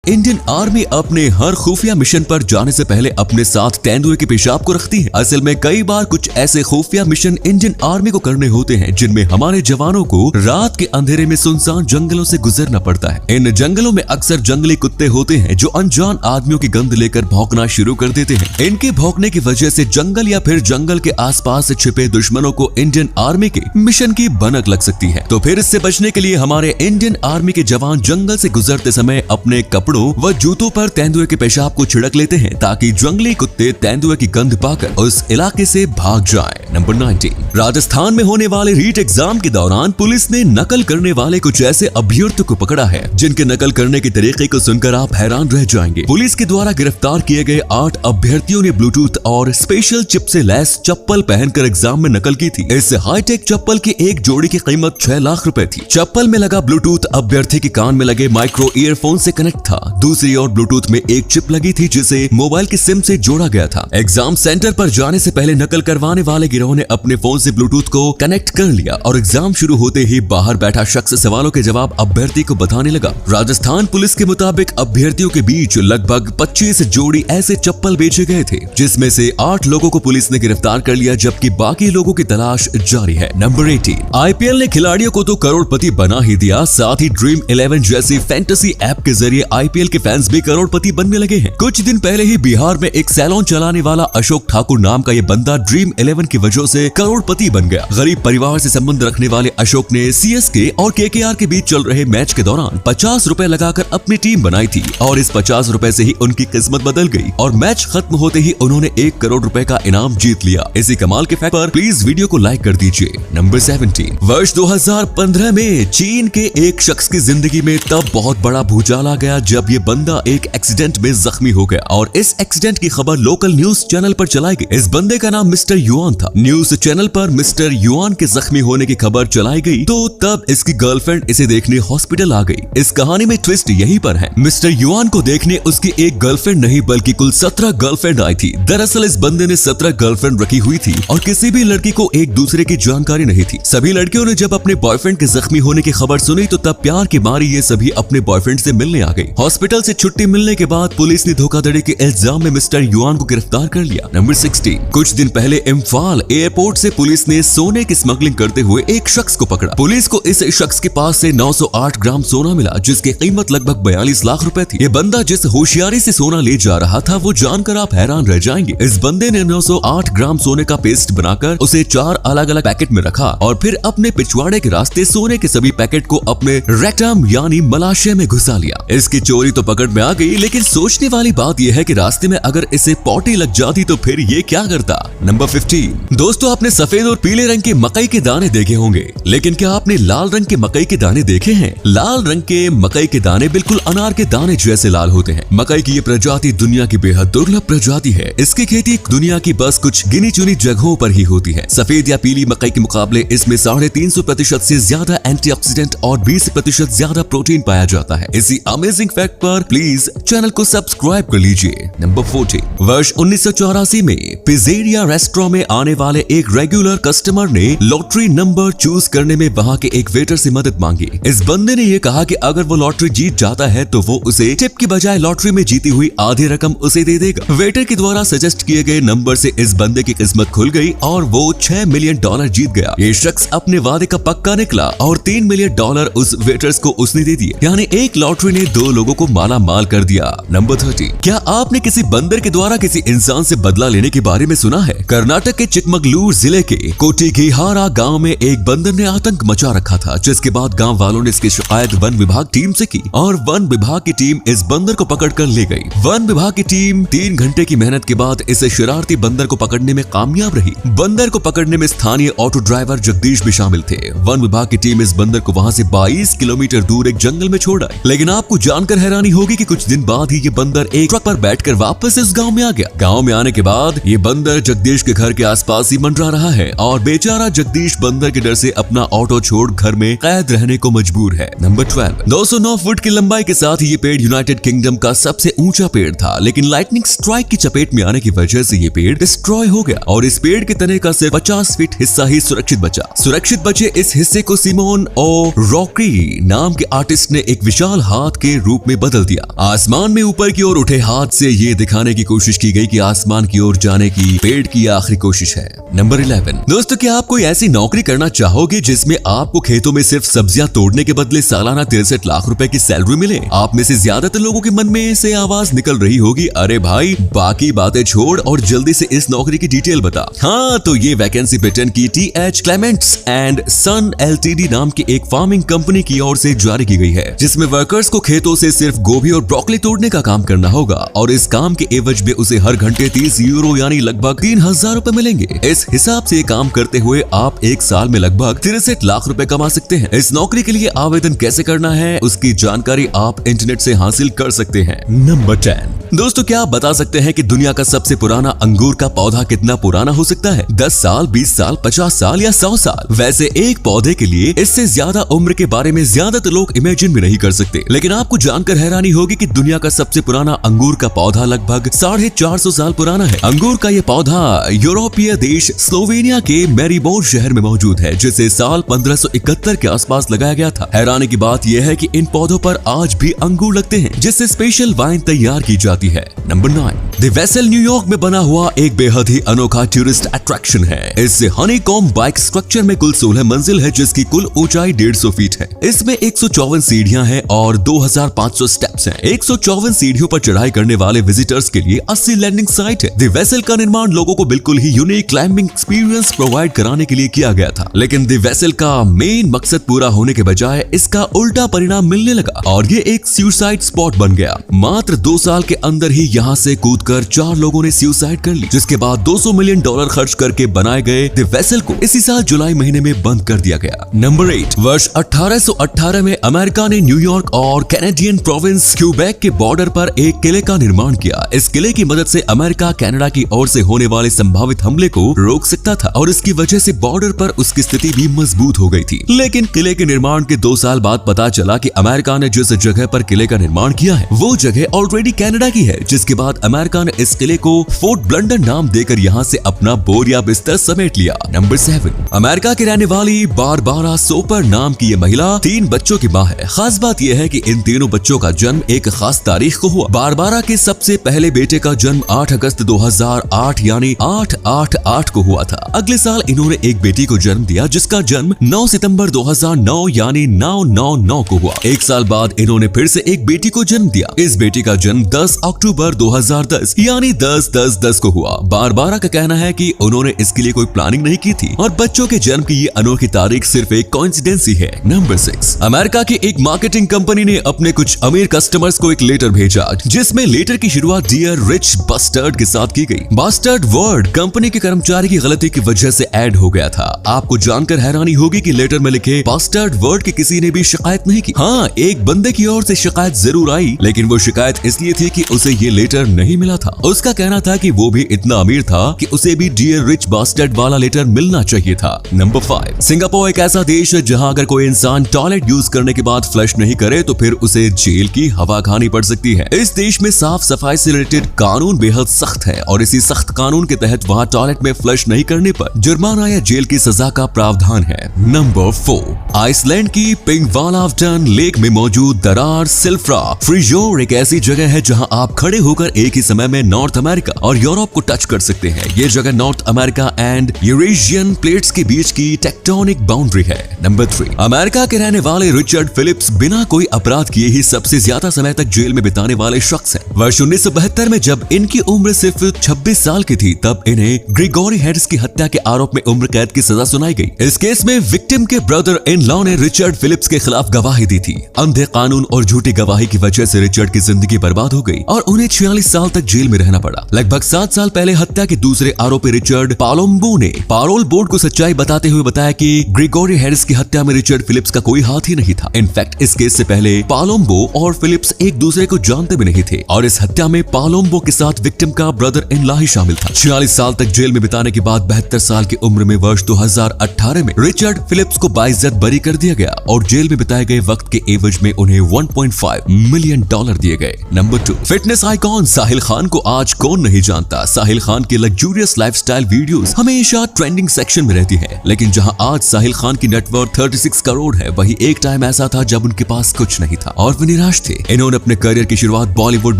Indian army अपने हर खुफिया mission पर जाने से पहले अपने साथ तेंदुए के पेशाब को रखती है। असल में कई बार कुछ ऐसे खुफिया मिशन इंडियन आर्मी को करने होते हैं जिनमें हमारे जवानों को रात के अंधेरे में सुनसान जंगलों से गुजरना पड़ता है। इन जंगलों में अक्सर जंगली कुत्ते होते हैं जो अनजान आदमियों की गंध लेकर भौंकना शुरू कर देते हैं। इनके भौंकने की वजह से जंगल या फिर जंगल के आसपास से छिपे दुश्मनों को इंडियन आर्मी के मिशन की भनक लग सकती है। तो फिर इससे बचने के लिए हमारे इंडियन आर्मी के जवान जंगल से गुजरते समय अपने कपड़ों व जूतों पर तेंदुए के पेशाब को छिड़क लेते हैं ताकि जंगली कुत्ते तेंदुए की गंध पाकर उस इलाके से भाग जाएं। नंबर 19, राजस्थान में होने वाले रीट एग्जाम के दौरान पुलिस ने नकल करने वाले कुछ ऐसे अभ्यर्थियों को पकड़ा है जिनके नकल करने के तरीके को सुनकर आप हैरान रह जाएंगे। पुलिस के द्वारा गिरफ्तार किए गए 8 अभ्यर्थियों ने ब्लूटूथ और स्पेशल चिप से लैस चप्पल पहनकर एग्जाम में नकल की थी। इस हाईटेक चप्पल की एक जोड़ी की कीमत 6 लाख रुपए थी। चप्पल में लगा ब्लूटूथ अभ्यर्थी के कान में लगे माइक्रो ईयरफोन से कनेक्ट था। दूसरी ओर ब्लूटूथ में एक चिप लगी थी जिसे मोबाइल की सिम से जोड़ा गया था। एग्जाम सेंटर पर जाने से पहले नकल करवाने वाले गिरोह ने अपने फोन से ब्लूटूथ को कनेक्ट कर लिया और एग्जाम शुरू होते ही बाहर बैठा शख्स सवालों के जवाब अभ्यर्थी को बताने लगा। राजस्थान पुलिस के मुताबिक अभ्यर्थियों के बीच लगभग 25 जोड़ी ऐसे चप्पल बेचे गए थे जिसमें से 8 लोगों को पुलिस ने गिरफ्तार कर लिया जबकि बाकी लोगों की तलाश जारी है। नंबर 18, आईपीएल ने खिलाड़ियों को तो करोड़पति बना ही दिया, साथ ही ड्रीम 11 जैसी फैंटेसी ऐप के जरिए आईपीएल के फैंस भी करोड़पति बनने लगे हैं। कुछ दिन पहले ही बिहार में एक सैलून चलाने वाला अशोक ठाकुर नाम का ये बंदा ड्रीम 11 की वजह से करोड़पति बन गया। गरीब परिवार से संबंध रखने वाले अशोक ने सीएसके और केकेआर के बीच चल रहे मैच के दौरान 50 रुपए लगाकर अपनी टीम बनाई थी और इस 50 रुपए से ही उनकी किस्मत बदल गई और मैच खत्म होते ही उन्होंने 1 करोड़ रुपए का इनाम जीत लिया। इसी कमाल के फैक्ट पर प्लीज वीडियो को लाइक कर दीजिए। नंबर 17, वर्ष 2015 में चीन के एक शख्स की जिंदगी में तब बहुत बड़ा भूचाल आ गया जब ये बंदा एक एक्सीडेंट में जख्मी हो गया और इस एक्सीडेंट की खबर लोकल न्यूज चैनल पर चलाई गई। इस बंदे का नाम मिस्टर युआन था। न्यूज चैनल पर मिस्टर युआन के जख्मी होने की खबर चलाई गई तो तब इसकी गर्लफ्रेंड इसे देखने हॉस्पिटल आ गई। इस कहानी में ट्विस्ट यहीं पर है। मिस्टर युआन को देखने उसकी एक गर्लफ्रेंड नहीं बल्कि कुल 17 गर्लफ्रेंड आई थी। दरअसल इस बंदे ने 17 गर्लफ्रेंड रखी हुई थी और किसी भी लड़की को एक दूसरे की जानकारी नहीं थी। सभी लड़कियों ने जब अपने बॉयफ्रेंड के जख्मी होने की खबर सुनी तो तब प्यार की मारी ये सभी अपने बॉयफ्रेंड से मिलने आ गई। हॉस्पिटल से छुट्टी मिलने के बाद पुलिस ने धोखाधड़ी के इल्जाम में मिस्टर युआन को गिरफ्तार कर लिया। नंबर 16, कुछ दिन पहले इम्फाल एयरपोर्ट से पुलिस ने सोने की स्मगलिंग करते हुए एक शख्स को पकड़ा। पुलिस को इस शख्स के पास से 908 ग्राम सोना मिला जिसकी कीमत लगभग 42 लाख रुपए थी। ये बंदा जिस होशियारी से सोना ले जा रहा था वो जानकर आप हैरान रह जाएंगे। इस बंदे ने 908 ग्राम सोने का पेस्ट बनाकर उसे 4 अलग अलग पैकेट में रखा और फिर अपने पिछवाड़े के रास्ते सोने के सभी पैकेट को अपने रेक्टम यानी मलाशय में घुसा लिया। इसकी चोरी तो पकड़ में आ गई लेकिन सोचने वाली बात यह है कि रास्ते में अगर इसे पॉटी लग जाती तो फिर ये क्या करता। नंबर 15, दोस्तों आपने सफेद और पीले रंग के मकई के दाने देखे होंगे लेकिन क्या आपने लाल रंग के मकई के दाने देखे हैं? लाल रंग के मकई के दाने बिल्कुल अनार के दाने जैसे लाल होते हैं। मकई की ये प्रजाति दुनिया की बेहद दुर्लभ प्रजाति है। इसकी खेती दुनिया की बस कुछ गिनी चुनी जगहों पर ही होती है। सफेद या पीली मकई के मुकाबले इसमें 350% से ज्यादा एंटीऑक्सीडेंट और 20% ज्यादा प्रोटीन पाया जाता है। इसी अमेजिंग फैक्ट पर प्लीज चैनल को सब्सक्राइब कर लीजिए। नंबर 40, वर्ष 1984 में पिज़्ज़ेरिया रेस्टोरेंट में आने वाले एक रेगुलर कस्टमर ने लॉटरी नंबर चूज करने में वहां के एक वेटर से मदद मांगी। इस बंदे ने ये कहा कि अगर वो लॉटरी जीत जाता है तो वो उसे टिप की बजाय लॉटरी में जीती हुई आधी रकम उसे दे देगा। वेटर के द्वारा सजेस्ट किए गए नंबर से इस बंदे की किस्मत खुल गई और वो $6 मिलियन जीत गया। ये शख्स अपने वादे का पक्का निकला और $3 मिलियन उस वेटर्स को उसने दे दिए। यानी एक लॉटरी ने 2 लोगों को माला माल कर दिया। नंबर 30, क्या आपने किसी बंदर के द्वारा किसी इंसान से बदला लेने के बारे में सुना है? कर्नाटक के चिकमगलूर जिले के कोटिगिहारा गांव में एक बंदर ने आतंक मचा रखा था जिसके बाद गांव वालों ने इसकी शिकायत वन विभाग टीम से की और वन विभाग की टीम इस बंदर को पकड़कर ले गई। वन विभाग की टीम 3 घंटे की मेहनत के बाद इस शरारती बंदर को पकड़ने में कामयाब रही। बंदर को पकड़ने में स्थानीय ऑटो ड्राइवर जगदीश भी शामिल थे। वन विभाग की टीम इस बंदर को वहां से 22 किलोमीटर दूर एक जंगल में छोड़ आई। लेकिन आपको जानकर हैरानी होगी कि कुछ दिन बाद ही ये बंदर एक ट्रक पर बैठकर वापस इस गांव में आ गया। गांव में आने के बाद ये बंदर जगदीश के घर के आसपास ही मंडरा रहा है और बेचारा जगदीश बंदर के डर से अपना ऑटो छोड़ घर में कैद रहने को मजबूर है। नंबर 12, 209 फुट की लंबाई के साथ ये पेड़ यूनाइटेड किंगडम का सबसे ऊंचा पेड़ था लेकिन लाइटनिंग स्ट्राइक की चपेट में आने की वजह से ये पेड़ डिस्ट्रॉय हो गया और इस पेड़ के तने का सिर्फ 50 फीट हिस्सा ही सुरक्षित बचा। सुरक्षित बचे इस हिस्से को सिमोन ओ रॉकरी नाम के आर्टिस्ट ने एक विशाल हाथ के रूप में बदल दिया। आसमान में ऊपर की ओर उठे हाथ से ये दिखाने की कोशिश की गई कि आसमान की ओर जाने की पेड़ की आखिरी कोशिश है। नंबर 11। दोस्तों, क्या आप कोई ऐसी नौकरी करना चाहोगे जिसमें आपको खेतों में सिर्फ सब्जियां तोड़ने के बदले सालाना 63 लाख रुपए की सैलरी मिले? आप में से ज्यादातर लोगों के मन में से आवाज निकल रही होगी, अरे भाई बाकी बातें छोड़ और जल्दी से इस नौकरी की डिटेल बता। हाँ, तो ये वैकेंसी ब्रिटेन की TH Clements and son LTD नाम की एक फार्मिंग कंपनी की ओर से जारी की गई है, जिसमें वर्कर्स को खेतों से सिर्फ गोभी और ब्रोकली तोड़ने का काम करना होगा और इस काम के एवज में उसे हर घंटे 30 यूरो यानी लगभग 3000 रुपए मिलेंगे। इस हिसाब से काम करते हुए आप एक साल में लगभग 63 लाख रुपए कमा सकते हैं। इस नौकरी के लिए आवेदन कैसे करना है उसकी जानकारी आप इंटरनेट से हासिल कर सकते हैं। नंबर 10। दोस्तों, क्या आप बता सकते हैं कि दुनिया का सबसे पुराना अंगूर का पौधा कितना पुराना हो सकता है? 10 साल, 20 साल, 50 साल या 100 साल? वैसे एक पौधे के लिए इससे ज्यादा उम्र के बारे में ज्यादातर लोग इमेजिन भी नहीं कर सकते, लेकिन आपको जानकर हैरानी होगी कि दुनिया का सबसे पुराना अंगूर का पौधा लगभग 450 साल पुराना है। अंगूर का ये पौधा यूरोपीय देश स्लोवेनिया के मैरीबोर शहर में मौजूद है, जिसे साल 1571 के आसपास लगाया गया था। हैरानी की बात यह है कि इन पौधों पर आज भी अंगूर लगते हैं, जिससे स्पेशल वाइन तैयार की जाती है। नंबर 9। द वेसल न्यूयॉर्क में बना हुआ एक बेहद ही अनोखा टूरिस्ट अट्रैक्शन है। इस हनीकॉम्ब बाइक स्ट्रक्चर में कुल 16 मंजिल है, जिसकी कुल ऊंचाई 150 फीट है। इसमें 154 सीढ़ियां हैं और 2500 स्टेप्स हैं। 154 सीढ़ियों पर चढ़ाई करने वाले विजिटर्स के लिए 80 लैंडिंग साइट है। द वेसल का निर्माण लोगों को बिल्कुल ही यूनिक क्लाइंबिंग एक्सपीरियंस प्रोवाइड कराने के लिए किया गया था, लेकिन द वेसल का मेन मकसद पूरा होने के बजाय इसका उल्टा परिणाम मिलने लगा और ये एक सुसाइड स्पॉट बन गया। मात्र 2 साल के अंदर ही यहाँ से कूदकर 4 लोगों ने सुसाइड कर ली, जिसके बाद $200 मिलियन खर्च करके बनाए गए द वेसल को इसी साल जुलाई महीने में बंद कर दिया गया। नंबर 8। वर्ष 1818 में अमेरिका ने न्यूयॉर्क और कैनेडियन प्रोविंस क्यूबेक के बॉर्डर पर एक किले का निर्माण किया। इस किले की मदद से अमेरिका कनाडा की ओर से होने वाले संभावित हमले को रोक सकता था और इसकी वजह से बॉर्डर पर उसकी स्थिति भी मजबूत हो गई थी। लेकिन किले के निर्माण के 2 साल बाद पता चला कि अमेरिका ने जिस जगह पर किले का निर्माण किया है वो जगह ऑलरेडी कनाडा की है, जिसके बाद अमेरिका ने इस किले को फोर्ट ब्लंडर नाम देकर यहाँ से अपना बोरिया बिस्तर समेट लिया। नंबर 7। अमेरिका की रहने वाली बारबारा सोपर नाम की ये महिला 3 बच्चों की मां है। खास बात यह है कि इन तीनों बच्चों का जन्म एक खास तारीख को हुआ। बारबारा के सबसे पहले बेटे का जन्म 8 अगस्त 2008 यानी 888 को हुआ था। अगले साल इन्होंने एक बेटी को जन्म दिया जिसका जन्म 9 सितंबर 2009 यानी 999 को हुआ। एक साल बाद इन्होंने फिर से एक बेटी को जन्म दिया। इस बेटी का जन्म 10 अक्टूबर 2010 यानी 10-10-10 को हुआ। बारबारा का कहना है कि उन्होंने इसके लिए कोई प्लानिंग नहीं की थी और बच्चों के जन्म की ये अनोखी तारीख सिर्फ एक कोइंसिडेंस ही है। नंबर 6। अमेरिका की एक मार्केटिंग कंपनी ने अपने कुछ अमीर कस्टमर्स को एक लेटर भेजा, जिसमें लेटर की शुरुआत डियर रिच बास्टर्ड के साथ की गई। बास्टर्ड वर्ड कंपनी के कर्मचारी की गलती की वजह से ऐड हो गया था। आपको जानकर हैरानी होगी कि लेटर में लिखे बास्टर्ड वर्ड की किसी ने भी शिकायत नहीं की। हाँ, एक बंदे की ओर से शिकायत जरूर आई, लेकिन वो शिकायत इसलिए थी कि उसे ये लेटर नहीं मिला था। उसका कहना था कि वो भी इतना अमीर था कि उसे भी डियर रिच बास्टर्ड वाला लेटर मिलना चाहिए था। नंबर 5। सिंगापुर एक ऐसा देश है जहां अगर कोई इंसान टॉयलेट यूज करने के बाद फ्लश नहीं करे तो फिर उसे जेल की हवा खानी पड़ सकती है। इस देश में साफ सफाई से रिलेटेड कानून बेहद सख्त है और इसी सख्त कानून के तहत वहां टॉयलेट में फ्लश नहीं करने पर जुर्माना या जेल की सजा का प्रावधान है। नंबर 4। आइसलैंड की पिंगवालावटन लेक में मौजूद दरार सिल्फ्रा फ्रिजोर एक ऐसी जगह है जहां आप खड़े होकर एक ही समय में नॉर्थ अमेरिका और यूरोप को टच कर सकते हैं। ये जगह north America and Eurasian plates के बीच की टेक्टोनिक बाउंड्री है। नंबर 3। अमेरिका के रहने वाले रिचर्ड फिलिप्स बिना कोई अपराध किए ही सबसे ज्यादा समय तक जेल में बिताने वाले शख्स हैं। वर्ष 1972 में जब इनकी उम्र सिर्फ 26 साल की थी तब इन्हें ग्रेगोरी हैरिस की हत्या के आरोप में उम्र कैद की सजा सुनाई गई। इस केस में विक्टिम के ब्रदर इन लॉ ने रिचर्ड फिलिप्स के खिलाफ गवाही दी थी। अंधे कानून और झूठी गवाही की वजह से रिचर्ड की जिंदगी बर्बाद हो गई और उन्हें 46 साल तक जेल में रहना पड़ा। लगभग 7 साल पहले हत्या के दूसरे आरोपी रिचर्ड पालोम्बो ने पैरोल बोर्ड को सच्चाई बताते हुए बताया कि ग्रेगोरी हैरिस की हत्या में रिचर्ड फिलिप्स का कोई हाथ ही नहीं था। इनफैक्ट इस केस से पहले पालोम्बो और फिलिप्स एक दूसरे को जानते भी नहीं थे और इस हत्या में पालोम्बो के साथ विक्टिम का ब्रदर इन लॉ ही शामिल था। 46 साल तक जेल में बिताने के बाद 72 साल की उम्र में वर्ष 2018 में रिचर्ड फिलिप्स को बाइज्जत बरी कर दिया गया और जेल में बिताए गए वक्त के एवज में उन्हें $1.5 मिलियन दिए गए। Number 2। Fitness icon Sahil Khan Khan को आज कौन नहीं जानता। साहिल खान के लग्जूरियस लाइफस्टाइल वीडियोस हमेशा ट्रेंडिंग सेक्शन में रहती है, लेकिन जहां आज साहिल खान की नेटवर्थ 36 करोड़ है, वही एक टाइम ऐसा था जब उनके पास कुछ नहीं था और वे निराश थे। इन्होंने अपने करियर की शुरुआत बॉलीवुड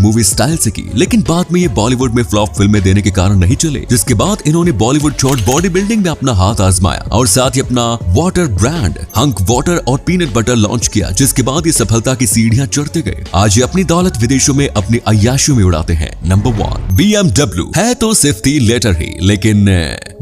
मूवी स्टाइल से की, लेकिन बाद में ये बॉलीवुड में फ्लॉप फिल्में देने के कारण नहीं चले, जिसके बाद इन्होंने बॉलीवुड छोड़ बॉडी बिल्डिंग में अपना हाथ आजमाया और साथ ही अपना वाटर ब्रांड हंक वाटर और पीनट बटर लॉन्च किया, जिसके बाद ये सफलता की सीढ़ियां चढ़ते गए। आज ये अपनी दौलत विदेशों में अपनी अय्याशियों में उड़ाते हैं। नंबर 1 BMW है तो सिर्फ 3 लेटर ही, लेकिन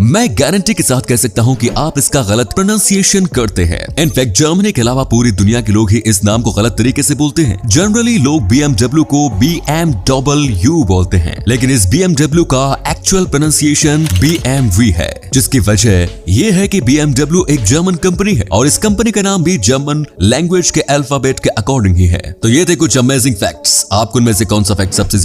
मैं गारंटी के साथ कह सकता हूं कि आप इसका गलत प्रोनाउंसिएशन करते हैं। इनफैक्ट जर्मनी के अलावा पूरी दुनिया के लोग ही इस नाम को गलत तरीके से बोलते हैं। जनरली लोग BMW को BMW बोलते हैं, लेकिन इस BMW का एक्चुअल प्रोनाउंसिएशन BMW है, जिसकी वजह यह है कि BMW एक जर्मन कंपनी है और इस कंपनी का नाम भी जर्मन लैंग्वेज के अल्फाबेट के अकॉर्डिंग ही है। तो ये थे कुछ अमेजिंग फैक्ट्स। आपको इनमें से कौन सा फैक्ट सबसे